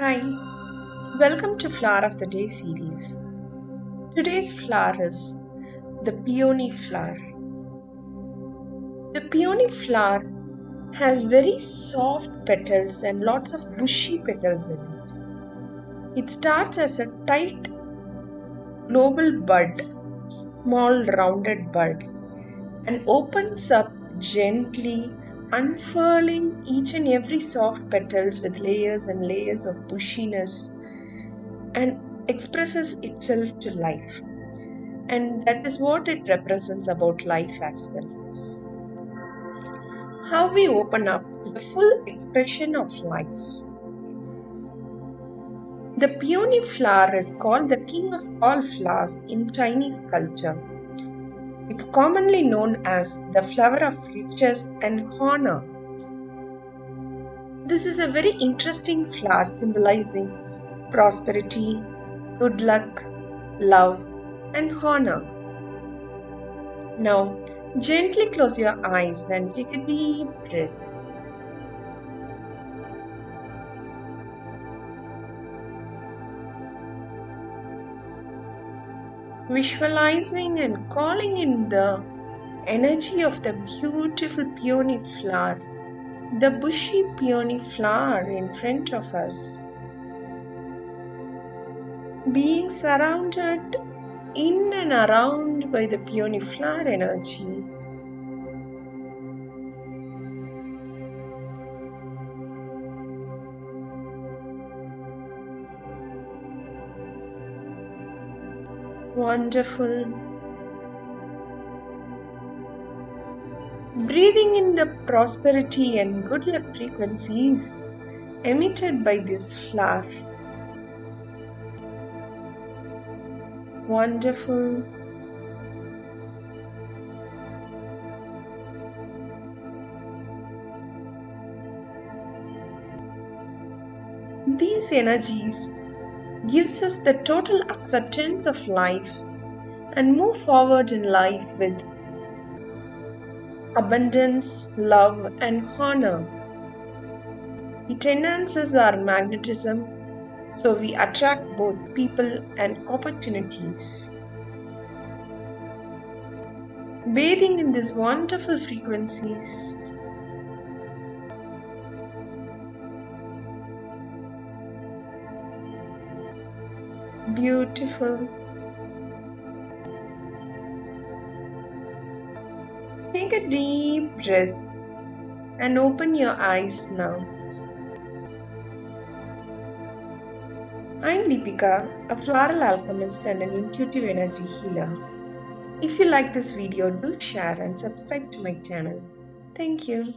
Hi, welcome to Flower of the Day series. Today's flower is the peony flower. The peony flower has very soft petals and lots of bushy petals in it. It starts as a tight global bud, small rounded bud, and opens up gently, unfurling each and every soft petals with layers and layers of bushiness and expresses itself to life. And that is what it represents about life as well. How we open up to the full expression of life. The peony flower is called the king of all flowers in Chinese culture. It's commonly known as the flower of riches and honor. This is a very interesting flower symbolizing prosperity, good luck, love, and honor. Now, gently close your eyes and take a deep breath. Visualizing and calling in the energy of the beautiful peony flower, the bushy peony flower in front of us, being surrounded in and around by the peony flower energy. Wonderful. Breathing in the prosperity and good luck frequencies emitted by this flower. Wonderful. These energies gives us the total acceptance of life and move forward in life with abundance, love, and honor. It enhances our magnetism so we attract both people and opportunities. Bathing in these wonderful frequencies, beautiful. Take a deep breath and open your eyes now. I'm Deepika, a floral alchemist and an intuitive energy healer. If you like this video, do share and subscribe to my channel. Thank you.